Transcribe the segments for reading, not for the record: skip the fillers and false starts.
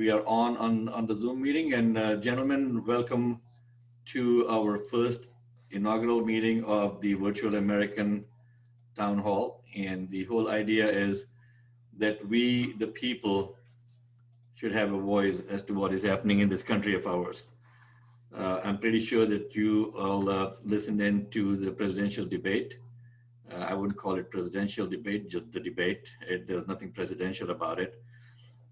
we are on the Zoom meeting. And gentlemen, welcome to our first inaugural meeting of the Virtual American Town Hall. And the whole idea is that we, the people, should have a voice as to what is happening in this country of ours. I'm pretty sure that you all listened in to the presidential debate. I wouldn't call it presidential debate, just the debate. There's nothing presidential about it.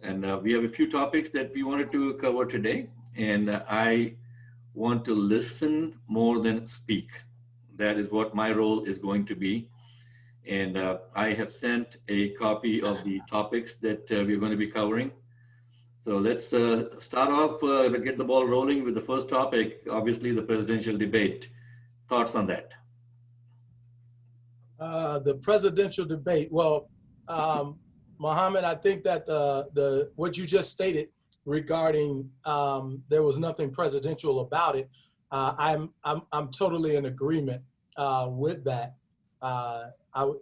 And we have a few topics that we wanted to cover today. And I want to listen more than speak. That is what my role is going to be. And I have sent a copy of the topics that we're going to be covering. So let's start off, get the ball rolling with the first topic, obviously the presidential debate. Thoughts on that? The presidential debate. Well, Mohammed, I think that what you just stated regarding there was nothing presidential about it. I'm totally in agreement with that.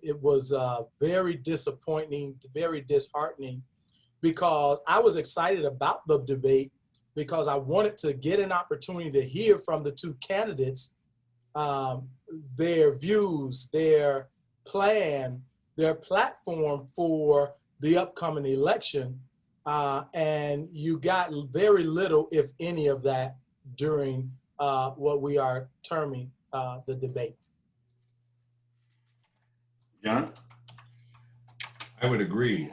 It was very disappointing, very disheartening, because I was excited about the debate because I wanted to get an opportunity to hear from the two candidates, their views, their plan, their platform for the upcoming election. And you got very little, if any, of that during what we are terming the debate. John? I would agree.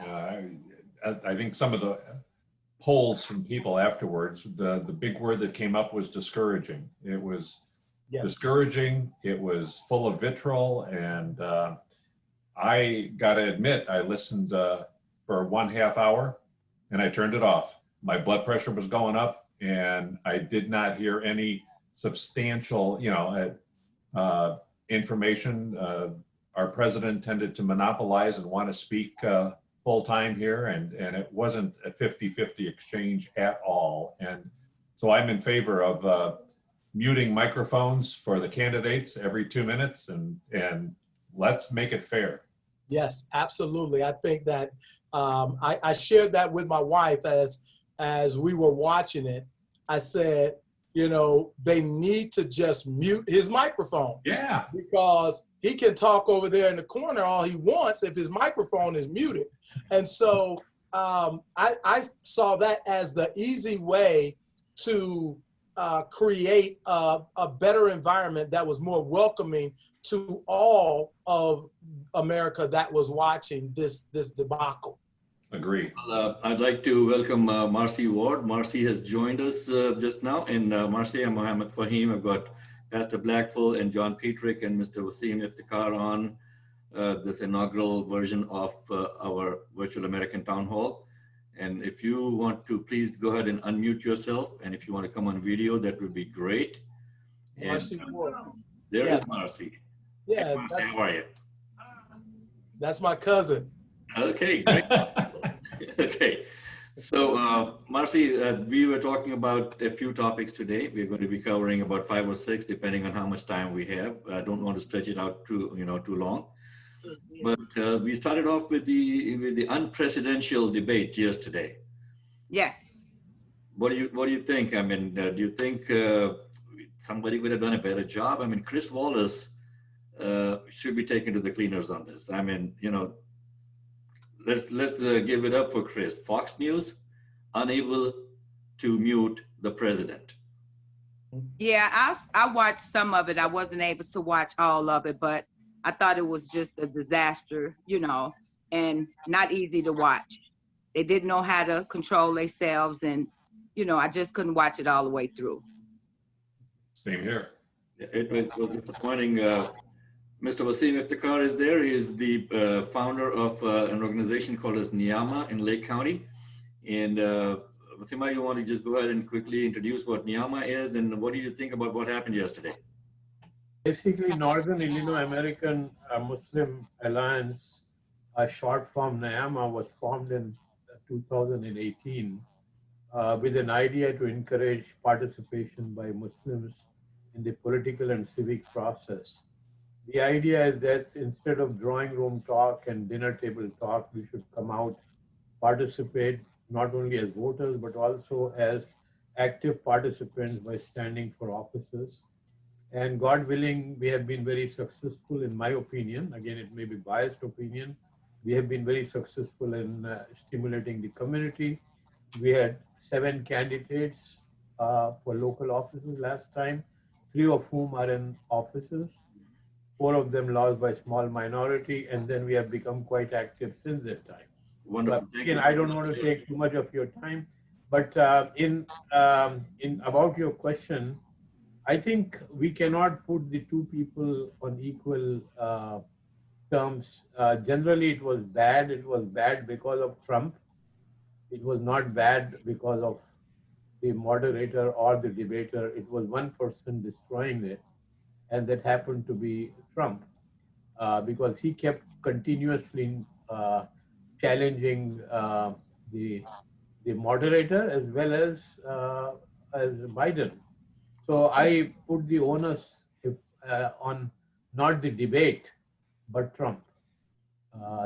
I think some of the polls from people afterwards, the big word that came up was discouraging. It was discouraging. It was full of vitriol. And I got to admit, I listened for 1/2 hour and I turned it off. My blood pressure was going up and I did not hear any substantial, information. Our president tended to monopolize and want to speak full time here, and it wasn't a 50-50 exchange at all. And so I'm in favor of muting microphones for the candidates every 2 minutes, and let's make it fair. Yes, absolutely. I think that I shared that with my wife as we were watching it. I said, they need to just mute his microphone. Yeah. Because he can talk over there in the corner all he wants if his microphone is muted. And so I saw that as the easy way to create a better environment that was more welcoming to all of America that was watching this debacle. Agree. I'd like to welcome Marcy Ward. Marcy has joined us just now. And Marcy and Mohammed Fahim, I've got Pastor Blackfull and John Petrick and Mr. Wasim Iftikhar on this inaugural version of our Virtual American Town Hall. And if you want to, please go ahead and unmute yourself. And if you want to come on video, that would be great. And Marcy Ward. There is Marcy. Yeah, hey, Marcy, how are you? That's my cousin. Okay, great. Okay. So, Marcy, we were talking about a few topics today. We're going to be covering about 5 or 6, depending on how much time we have. I don't want to stretch it out too long. But we started off with the unpresidential debate yesterday. Yes. What do you think? I mean, do you think somebody would have done a better job? I mean, Chris Wallace should be taken to the cleaners on this. I mean, let's give it up for Chris. Fox News, unable to mute the president. Yeah, I watched some of it. I wasn't able to watch all of it, but I thought it was just a disaster, and not easy to watch. They didn't know how to control themselves, and, I just couldn't watch it all the way through. Same here. It was disappointing. Mr. Wasim Iftikhar is there. He is the founder of an organization called as Niyama in Lake County. And Wasim, you want to just go ahead and quickly introduce what Niyama is and what do you think about what happened yesterday? Basically, Northern Illinois American Muslim Alliance, a short form NIAMA, was formed in 2018 with an idea to encourage participation by Muslims in the political and civic process. The idea is that instead of drawing room talk and dinner table talk, we should come out, participate, not only as voters, but also as active participants by standing for offices. And God willing, we have been very successful, in my opinion. Again, it may be biased opinion. We have been very successful in stimulating the community. We had 7 candidates for local offices last time, 3 of whom are in offices. 4 of them lost by small minority, and then we have become quite active since that time. Wonderful. But again, I don't want to take too much of your time, but in about your question, I think we cannot put the 2 people on equal terms. Generally, it was bad. It was bad because of Trump. It was not bad because of the moderator or the debater. It was one person destroying it, and that happened to be Trump, because he kept continuously challenging the moderator as well as Biden. So I put the onus on not the debate, but Trump.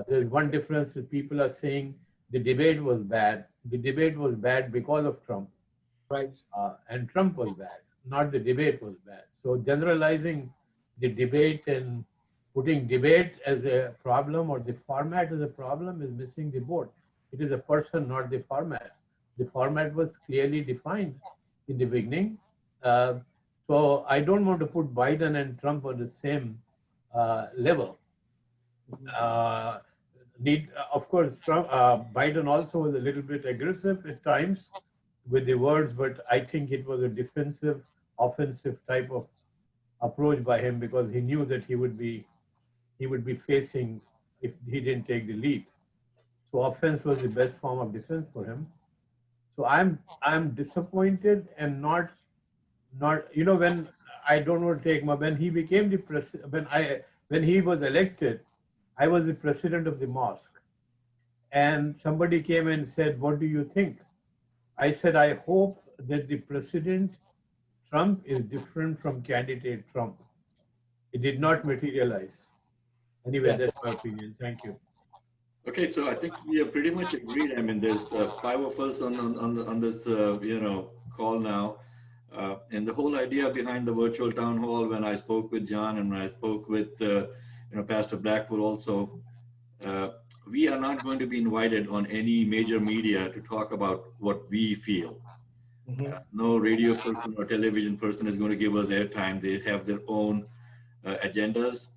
There's one difference that people are saying the debate was bad. The debate was bad because of Trump. Right. And Trump was bad, not the debate was bad. So generalizing the debate and putting debate as a problem or the format as a problem is missing the boat. It is a person, not the format. The format was clearly defined in the beginning. So I don't want to put Biden and Trump on the same level. Of course, Trump, Biden also was a little bit aggressive at times with the words, but I think it was a defensive, offensive type of approach by him because he knew that he would be facing if he didn't take the lead. So offense was the best form of defense for him. So I'm disappointed and not when I don't want to take when he became the president, when he was elected, I was the president of the mosque, and somebody came and said, "What do you think?" I said, "I hope that the president Trump is different from candidate Trump." It did not materialize. Anyway, Yes. That's my opinion. Thank you. Okay, so I think we are pretty much agreed. I mean, there's 5 of us on this call now, and the whole idea behind the virtual town hall. When I spoke with John and when I spoke with Pastor Blackwood also, we are not going to be invited on any major media to talk about what we feel. No radio person or television person is going to give us airtime. They have their own agendas.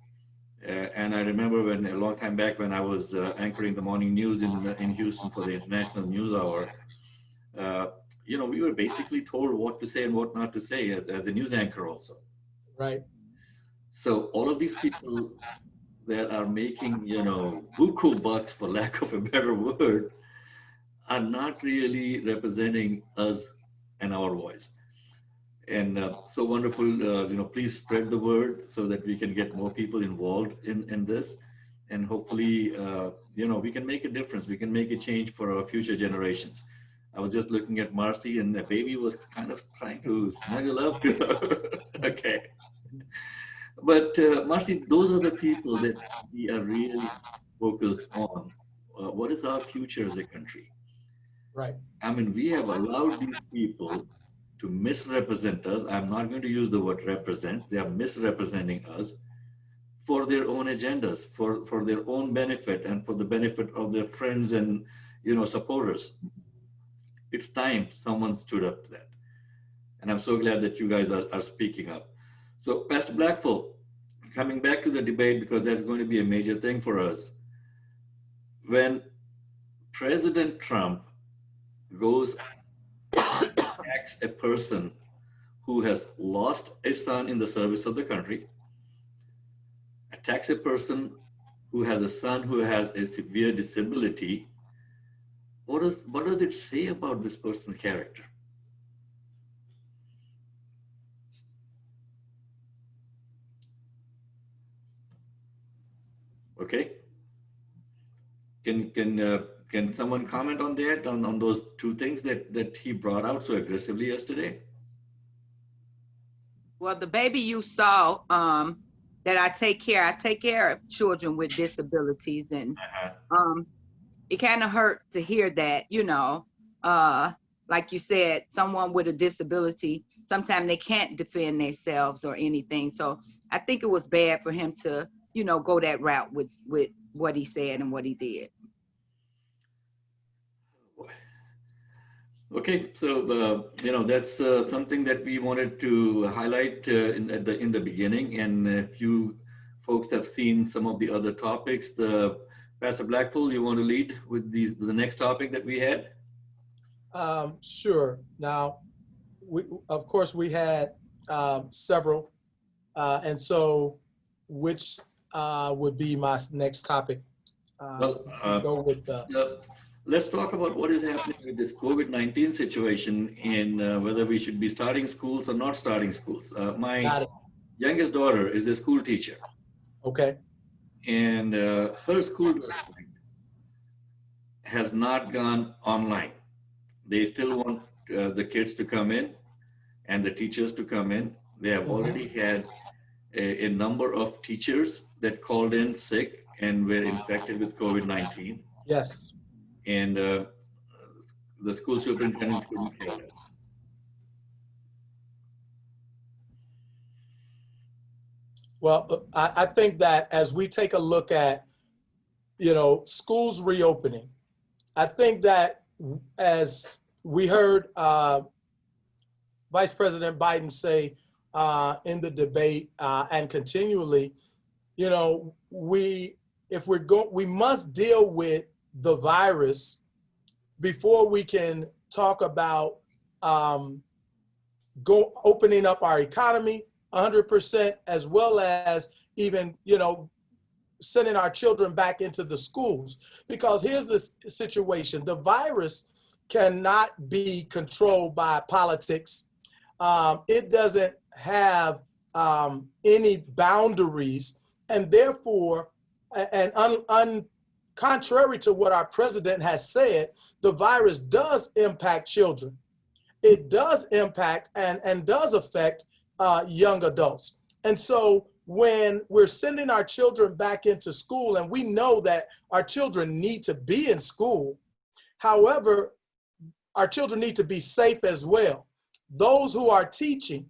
And I remember when a long time back when I was anchoring the morning news in Houston for the International News Hour, we were basically told what to say and what not to say as a news anchor also. Right. So all of these people that are making, buku bucks, for lack of a better word, are not really representing us and our voice. And so wonderful, please spread the word so that we can get more people involved in this. And hopefully, we can make a difference. We can make a change for our future generations. I was just looking at Marcy and the baby was kind of trying to snuggle up to her. Okay. But Marcy, those are the people that we are really focused on. What is our future as a country? Right. I mean, we have allowed these people to misrepresent us. I'm not going to use the word represent. They are misrepresenting us for their own agendas, for their own benefit and for the benefit of their friends and, supporters. It's time someone stood up to that. And I'm so glad that you guys are speaking up. So Pastor Blackwood, coming back to the debate, because that's going to be a major thing for us. When President Trump goes attacks a person who has lost a son in the service of the country, attacks a person who has a son who has a severe disability, what does it say about this person's character? Okay. Can someone comment on that, on those 2 things that he brought out so aggressively yesterday? Well, the baby you saw, that I take care of children with disabilities, and it kind of hurt to hear that, like you said, someone with a disability, sometimes they can't defend themselves or anything. So I think it was bad for him to, you know, go that route with what he said and what he did. Okay, so you know, that's something that we wanted to highlight in the beginning, and if you folks have seen some of the other topics, Pastor Blackpool, you want to lead with the next topic that we had? Sure. Now, of course, we had several, and so which would be my next topic? Go with let's talk about what is happening with this COVID-19 situation and whether we should be starting schools or not starting schools. My youngest daughter is a school teacher. Okay. And her school district has not gone online. They still want the kids to come in and the teachers to come in. They have already had a number of teachers that called in sick and were infected with COVID-19. Yes. And the school superintendent couldn't tell us. Well, I think that as we take a look at, you know, schools reopening, I think that as we heard Vice President Biden say in the debate and continually, you know, we must deal with the virus before we can talk about opening up our economy 100%, as well as even, you know, sending our children back into the schools. Because here's the situation: the virus cannot be controlled by politics. It doesn't have any boundaries, and therefore, contrary to what our president has said, the virus does impact children. It does impact and does affect young adults. And so when we're sending our children back into school, and we know that our children need to be in school, however, our children need to be safe as well. Those who are teaching,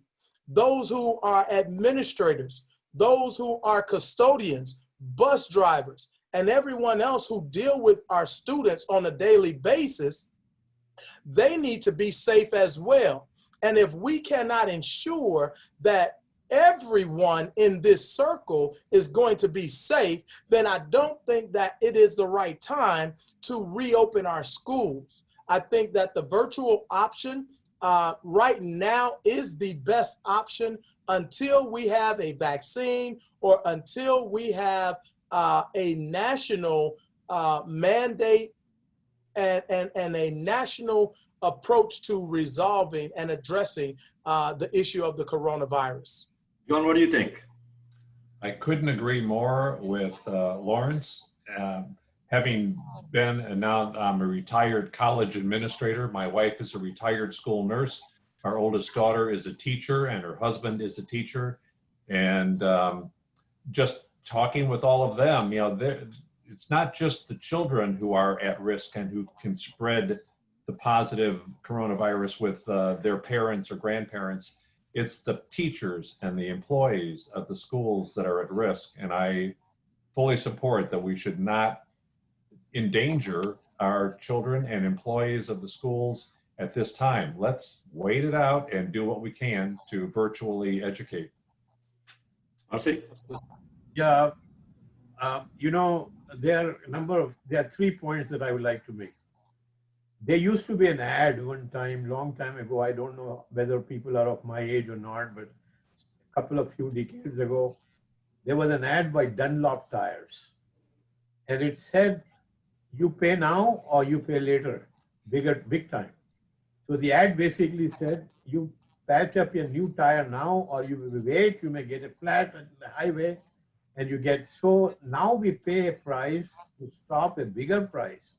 those who are administrators, those who are custodians, bus drivers, and everyone else who deal with our students on a daily basis, they need to be safe as well. And if we cannot ensure that everyone in this circle is going to be safe, then I don't think that it is the right time to reopen our schools. I think that the virtual option right now is the best option until we have a vaccine or until we have a national mandate and a national approach to resolving and addressing the issue of the coronavirus. John, what do you think? I couldn't agree more with Lawrence. Having been, and now I'm a retired college administrator. My wife is a retired school nurse. Our oldest daughter is a teacher and her husband is a teacher. And just talking with all of them, you know, it's not just the children who are at risk and who can spread the positive coronavirus with their parents or grandparents. It's the teachers and the employees of the schools that are at risk. And I fully support that we should not endanger our children and employees of the schools at this time. Let's wait it out and do what we can to virtually educate. Marcy? Yeah, you know, there are 3 points that I would like to make. There used to be an ad one time, long time ago. I don't know whether people are of my age or not, but a few decades ago, there was an ad by Dunlop Tires. And it said, you pay now or you pay later, big time. So the ad basically said, you patch up your new tire now or you will wait, you may get a flat on the highway and you get, so now we pay a price to stop a bigger price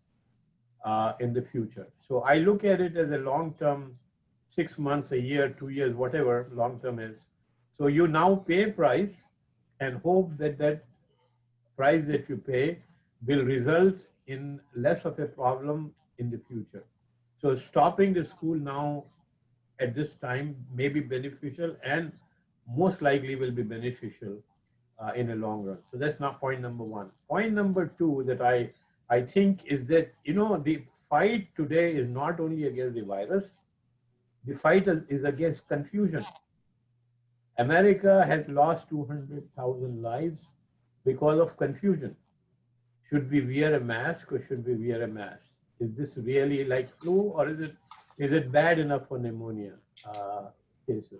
in the future. So I look at it as a long-term, 6 months, a year, 2 years, whatever long-term is. So you now pay a price and hope that that price that you pay will result in less of a problem in the future. So stopping the school now at this time may be beneficial and most likely will be beneficial in the long run. So that's not point number one. Point number two that I think is that, you know, the fight today is not only against the virus, the fight is against confusion. America has lost 200,000 lives because of confusion. Should we wear a mask or should we wear a mask? Is this really like flu or is it bad enough for pneumonia cases?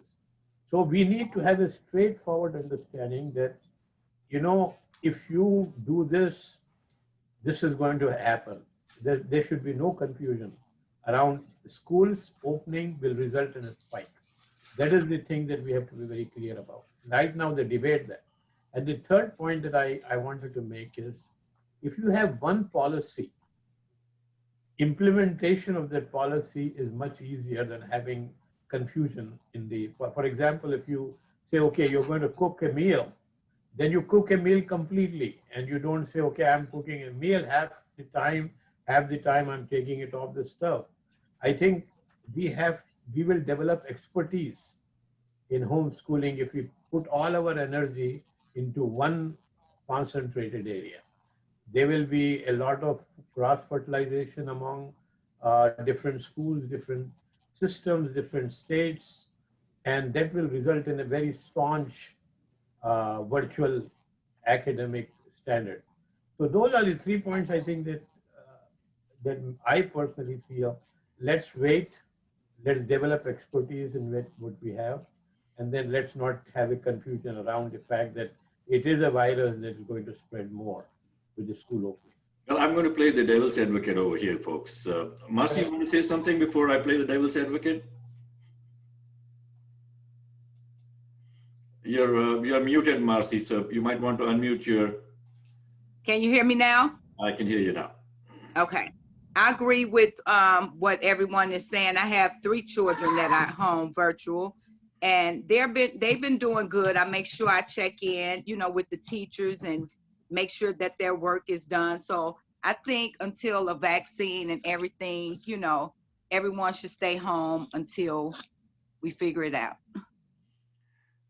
So we need to have a straightforward understanding that, you know, if you do this, this is going to happen. There should be no confusion around schools opening will result in a spike. That is the thing that we have to be very clear about. Right now, they debate that. And the third point that I wanted to make is, if you have one policy, implementation of that policy is much easier than having confusion in the, for example, if you say, okay, you're going to cook a meal, then you cook a meal completely and you don't say, okay, I'm cooking a meal half the time I'm taking it off the stove. I think we will develop expertise in homeschooling if we put all our energy into one concentrated area. There will be a lot of cross-fertilization among different schools, different systems, different states, and that will result in a very staunch virtual academic standard. So those are the 3 points I think that I personally feel. Let's wait, let's develop expertise in what we have, and then let's not have a confusion around the fact that it is a virus that is going to spread more with the school opening. Well, I'm going to play the devil's advocate over here, folks. Marcy, you want to say something before I play the devil's advocate? You're muted, Marcy, so you might want to unmute your... Can you hear me now? I can hear you now. Okay. I agree with what everyone is saying. I have 3 children that are home virtual, and they've been doing good. I make sure I check in, you know, with the teachers and make sure that their work is done. So I think until a vaccine and everything, you know, everyone should stay home until we figure it out.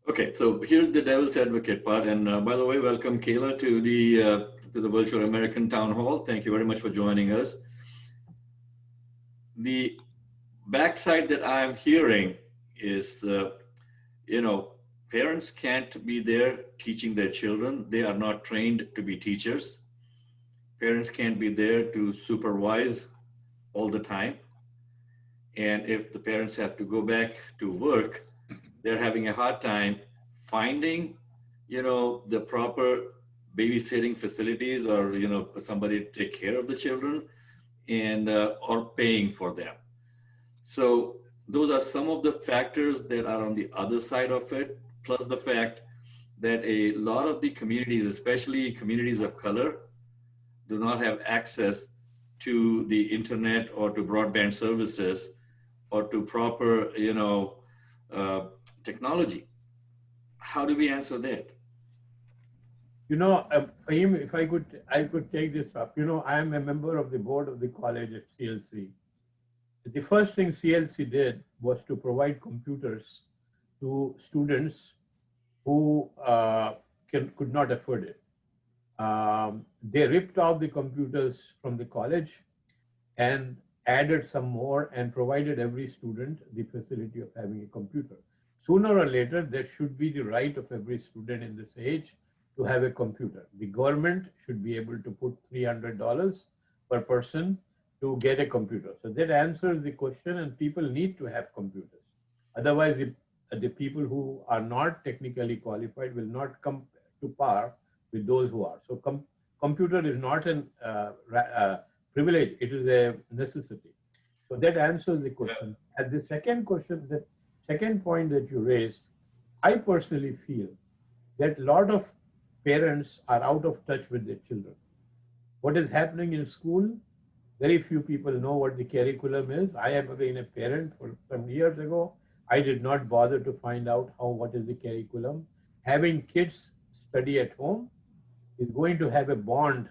Okay, so here's the devil's advocate part. And by the way, welcome Kayla to the Virtual American Town Hall. Thank you very much for joining us. The backside that I'm hearing is, you know, parents can't be there teaching their children. They are not trained to be teachers. Parents can't be there to supervise all the time. And if the parents have to go back to work, they're having a hard time finding, you know, the proper babysitting facilities or, you know, somebody to take care of the children and or paying for them. So those are some of the factors that are on the other side of it, plus the fact that a lot of the communities, especially communities of color, do not have access to the internet or to broadband services or to proper, you know, technology. How do we answer that? You know, Fahim, if I could take this up. You know, I am a member of the board of the college at CLC. The first thing CLC did was to provide computers to students who could not afford it. They ripped off the computers from the college and added some more and provided every student the facility of having a computer. Sooner or later, there should be the right of every student in this age to have a computer. The government should be able to put $300 per person to get a computer. So that answers the question, and people need to have computers. Otherwise, the people who are not technically qualified will not come to par with those who are. So computer is not a privilege, it is a necessity. So that answers the question. And the second question, the second point that you raised, I personally feel that a lot of parents are out of touch with their children. What is happening in school, very few people know what the curriculum is. I have been a parent for some years ago. I did not bother to find out what is the curriculum. Having kids study at home is going to have a bond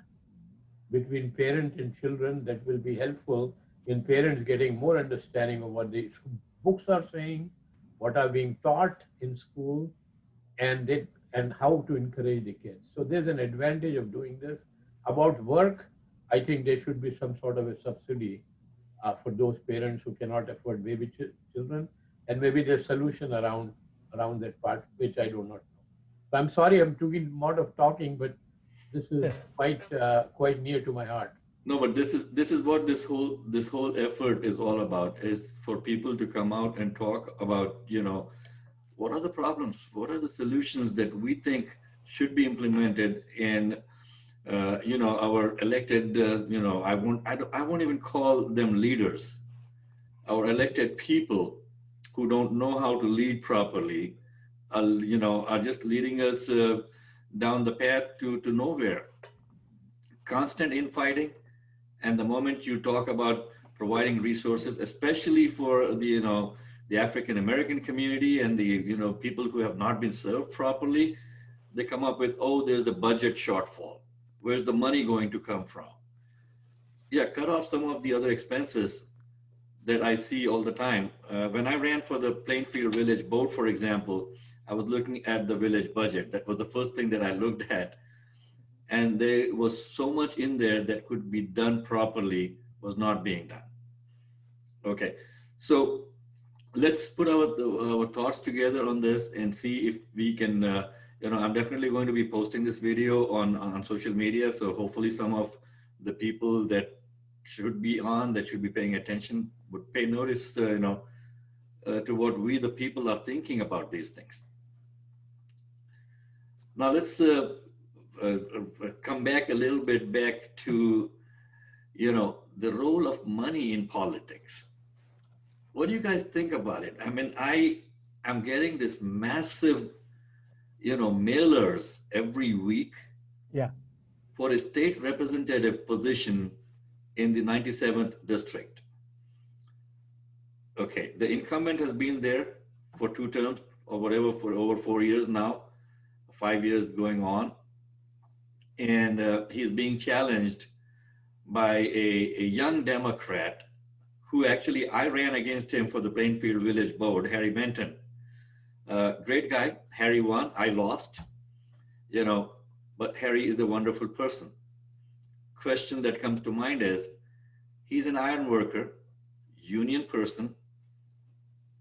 between parent and children that will be helpful in parents getting more understanding of what these books are saying, what are being taught in school, and how to encourage the kids. So there's an advantage of doing this. About work, I think there should be some sort of a subsidy for those parents who cannot afford baby children, and maybe there's solution around that part, which I do not know. So I'm sorry, I'm doing a lot of talking, but this is quite near to my heart. No, but this is what this whole effort is all about, is for people to come out and talk about, what are the problems, what are the solutions that we think should be implemented in, our elected, I won't even call them leaders, our elected people who don't know how to lead properly, are just leading us down the path to nowhere. Constant infighting. And the moment you talk about providing resources, especially for the African American community and the people who have not been served properly, they come up with, oh, there's the budget shortfall. Where's the money going to come from? Yeah, cut off some of the other expenses that I see all the time. When I ran for the Plainfield Village Board, for example, I was looking at the village budget. That was the first thing that I looked at. And there was so much in there that could be done properly was not being done. Okay, so let's put our thoughts together on this and see if we can, I'm definitely going to be posting this video on social media. So hopefully some of the people that should be paying attention would pay notice, to what we, the people, are thinking about these things. Now let's come back a little bit back to, the role of money in politics. What do you guys think about it? I mean, I'm getting this massive, mailers every week. Yeah. For a state representative position in the 97th district. Okay, the incumbent has been there for 2 terms or whatever for over 4 years now, 5 years going on. And he's being challenged by a young Democrat who actually, I ran against him for the Plainfield Village Board, Harry Benton. Great guy, Harry won, I lost, but Harry is a wonderful person. Question that comes to mind is, he's an iron worker, union person,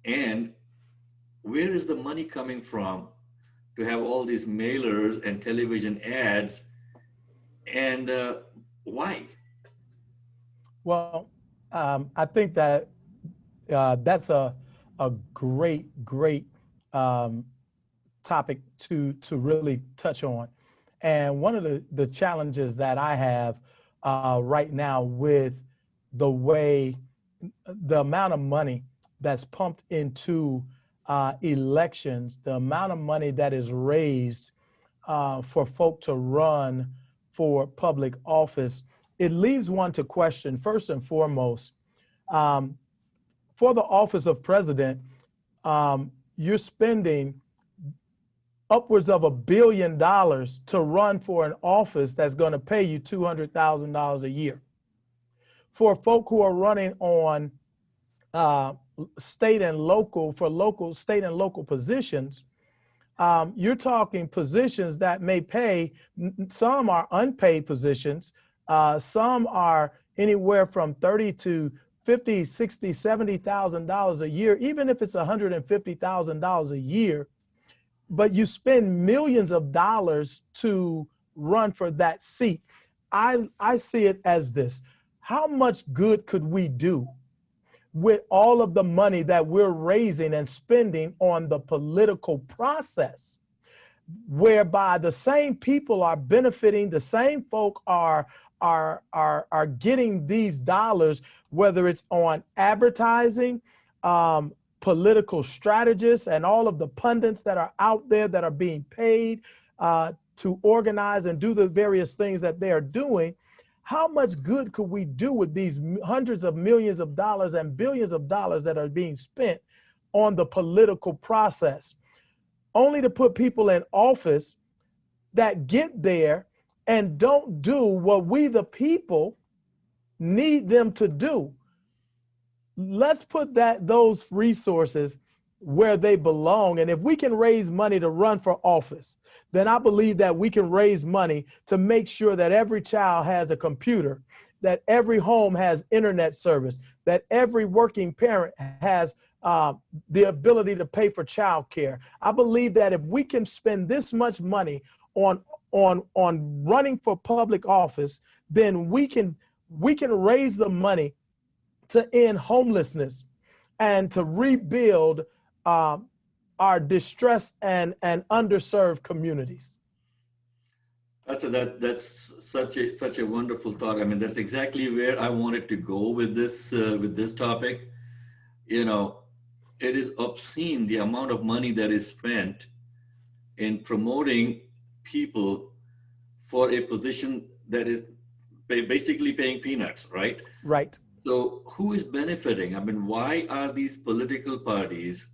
and where is the money coming from to have all these mailers and television ads, and why? Well, I think that that's a great topic to really touch on. And one of the challenges that I have right now with the amount of money that's pumped into elections, the amount of money that is raised for folk to run for public office, it leaves one to question, first and foremost, for the office of president, you're spending upwards of $1 billion to run for an office that's going to pay you $200,000 a year. For folk who are running on state and local positions, you're talking positions that may pay, some are unpaid positions, some are anywhere from $30,000 to $50,000, $60,000, $70,000 a year, even if it's $150,000 a year, but you spend millions of dollars to run for that seat. I see it as this: how much good could we do with all of the money that we're raising and spending on the political process, whereby the same people are benefiting, the same folk are getting these dollars, whether it's on advertising, political strategists, and all of the pundits that are out there that are being paid to organize and do the various things that they are doing. How much good could we do with these hundreds of millions of dollars and billions of dollars that are being spent on the political process, only to put people in office that get there and don't do what we, the people, need them to do? let's put those resources where they belong. And if we can raise money to run for office, then I believe that we can raise money to make sure that every child has a computer, that every home has internet service, that every working parent has the ability to pay for childcare. I believe that if we can spend this much money on running for public office, then we can raise the money to end homelessness and to rebuild our distressed and underserved communities. That's such a wonderful thought. I mean, that's exactly where I wanted to go with this topic. You know, it is obscene the amount of money that is spent in promoting people for a position that is basically paying peanuts, right? Right. So who is benefiting? I mean, why are these political parties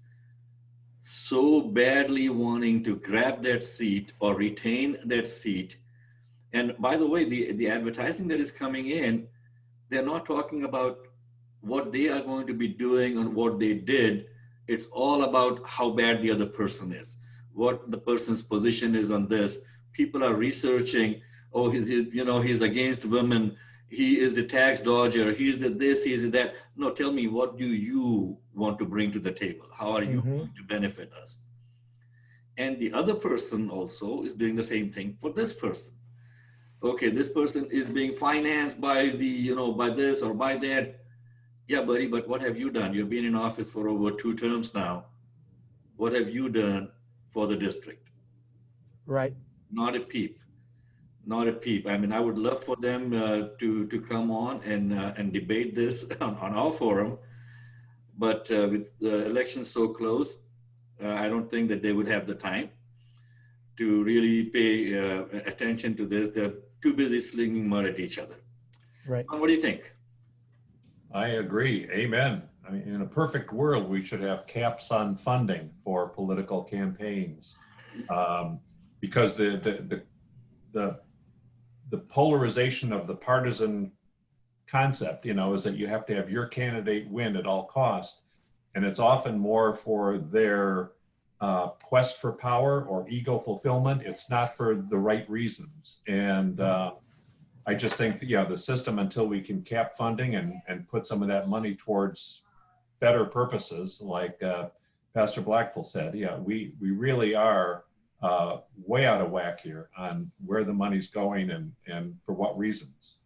so badly wanting to grab that seat or retain that seat? And by the way, the advertising that is coming in, they're not talking about what they are going to be doing and what they did. It's all about how bad the other person is, what the person's position is on this. People are researching, oh, he's against women. He is a tax dodger. He's the this, he's that. No, tell me, what do you want to bring to the table? How are you going to benefit us? And the other person also is doing the same thing for this person. Okay, this person is being financed by by this or by that. Yeah, buddy, but what have you done? You've been in office for over 2 terms now. What have you done for the district? Right. Not a peep. Not a peep. I mean, I would love for them to come on and debate this on our forum, but with the elections so close, I don't think that they would have the time to really pay attention to this. They're too busy slinging mud at each other. Right. What do you think? I agree. Amen. I mean, in a perfect world, we should have caps on funding for political campaigns, because the polarization of the partisan concept, is that you have to have your candidate win at all costs, and it's often more for their quest for power or ego fulfillment. It's not for the right reasons, and I just think the system, until we can cap funding and put some of that money towards better purposes, like Pastor Blackful said, we really are way out of whack here on where the money's going and for what reasons.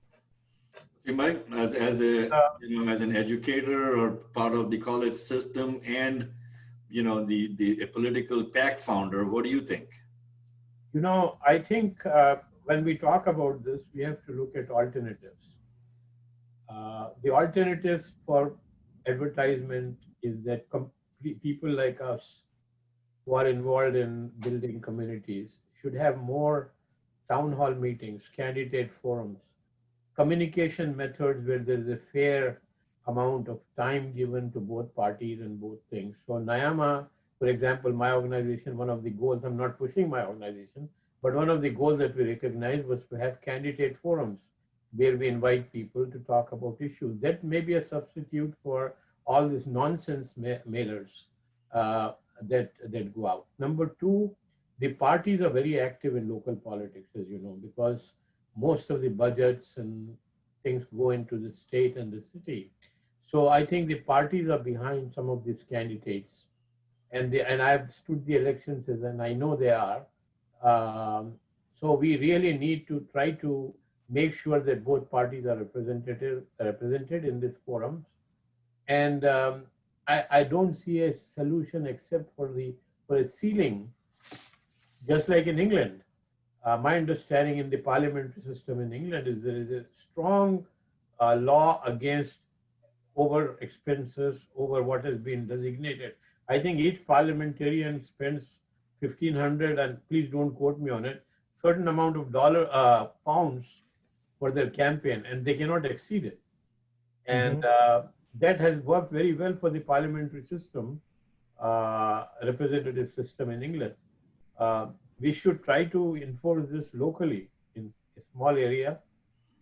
You might, as an educator or part of the college system, and a political PAC founder, what do you think? I think when we talk about this, we have to look at alternatives. The alternatives for advertisement is that people like us who are involved in building communities should have more town hall meetings, candidate forums, communication methods where there's a fair amount of time given to both parties and both things. So NYAMA, for example, my organization, one of the goals, I'm not pushing my organization, but one of the goals that we recognized was to have candidate forums where we invite people to talk about issues. That may be a substitute for all these nonsense mailers that go out. Number 2, the parties are very active in local politics, as you know, because most of the budgets and things go into the state and the city. So I think the parties are behind some of these candidates, and I've stood the elections and I know they are. So we really need to try to make sure that both parties are represented in this forum. And I don't see a solution except for a ceiling, just like in England. My understanding in the parliamentary system in England is there is a strong law against over expenses over what has been designated. I think each parliamentarian spends 1,500, and please don't quote me on it, certain amount of pounds for their campaign, and they cannot exceed it. And that has worked very well for the parliamentary system, representative system in England. We should try to enforce this locally in a small area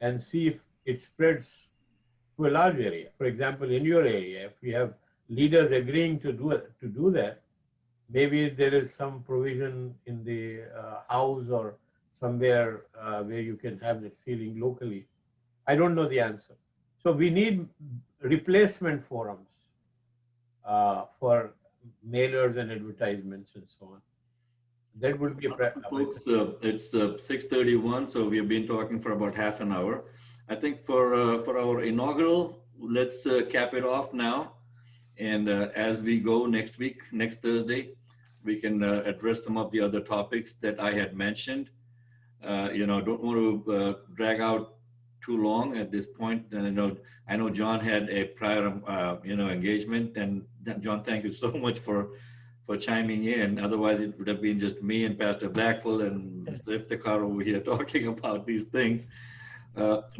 and see if it spreads to a large area. For example, in your area, if we have leaders agreeing to do that, maybe there is some provision in the house or somewhere where you can have the sealing locally. I don't know the answer. So we need replacement forums for mailers and advertisements and so on. That would be a Folks, it's 6:31, so we have been talking for about half an hour. I think for our inaugural, let's cap it off now. And as we go next week, next Thursday, we can address some of the other topics that I had mentioned. Don't want to drag out too long at this point. I know John had a prior, engagement, and John, thank you so much for chiming in. Otherwise, it would have been just me and Pastor Blackful and Mr. Iftikhar over here talking about these things.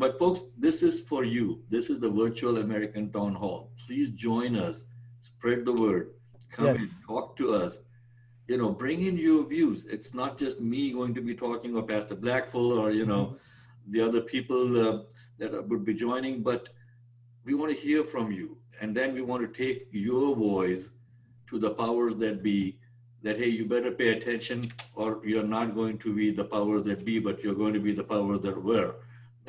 But folks, this is for you. This is the Virtual American Town Hall. Please join us. Spread the word. Come in, talk to us. Bring in your views. It's not just me going to be talking, or Pastor Blackful, or the other people that would be joining, but we want to hear from you. And then we want to take your voice to the powers that be, that, hey, you better pay attention, or you're not going to be the powers that be, but you're going to be the powers that were.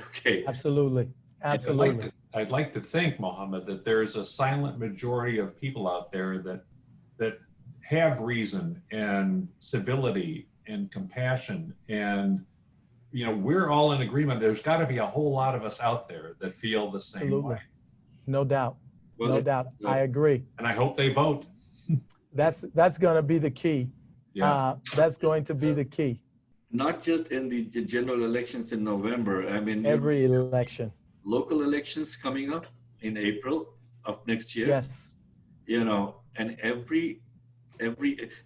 Okay. Absolutely. Absolutely. I'd like to think, Mohammed, that there's a silent majority of people out there that have reason and civility and compassion, and we're all in agreement. There's got to be a whole lot of us out there that feel the same Absolutely. way. No doubt. Well, no doubt. I agree. And I hope they vote. That's going to be the key. Yeah. That's going to be the key. Not just in the general elections in November. I mean, Every election. local elections coming up in April of next year. Yes. And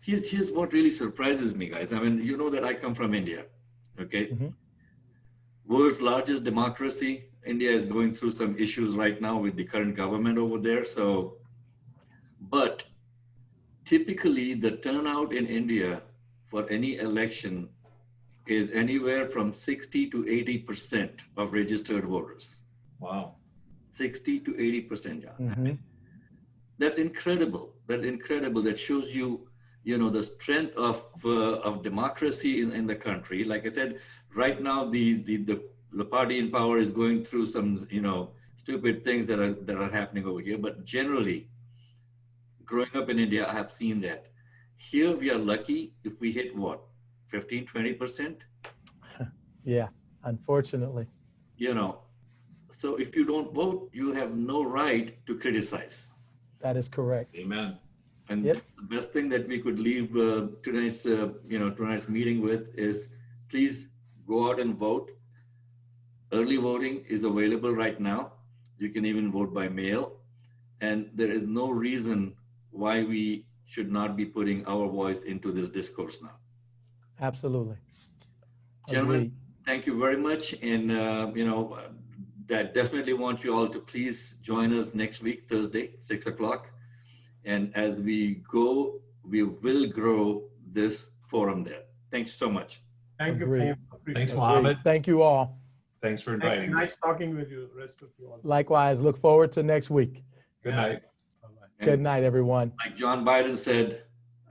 here's what really surprises me, guys. I mean, you know that I come from India, okay? Mhm. World's largest democracy. India is going through some issues right now with the current government over there. So, but typically the turnout in India for any election is anywhere from 60 to 80% of registered voters. Wow. 60 to 80%, John. Mhm. That's incredible. That's incredible. That shows you, the strength of democracy in the country. Like I said, right now the party in power is going through some, stupid things that are happening over here. But generally, growing up in India, I have seen that. Here we are lucky if we hit what, 15, 20%? Yeah, unfortunately. So if you don't vote, you have no right to criticize. That is correct. Amen. And Yep. that's the best thing that we could leave tonight's meeting with is, please go out and vote. Early voting is available right now. You can even vote by mail. And there is no reason why we should not be putting our voice into this discourse now. Absolutely. Gentlemen, Agreed. thank you very much. And, I definitely want you all to please join us next week, Thursday, 6 o'clock. And as we go, we will grow this forum there. Thanks so much. Thank you. Agreed. Prem. Appreciate Thanks, it. Mohammed. Thank you all. Thanks for Thank you. inviting me. Nice talking with you, rest of you all. Likewise, look forward to next week. Good night. Bye-bye. And Good night, everyone. like John Biden said,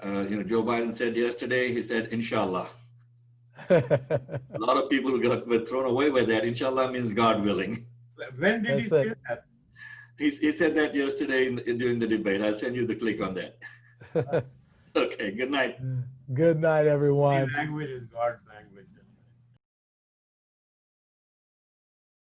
Joe Biden said yesterday, he said, Inshallah. A lot of people were thrown away by that. Inshallah means God willing. When did he That's say it. that? He said that yesterday during the debate. I'll send you the click on that. Okay, good night. Good night, everyone. Language is God's language.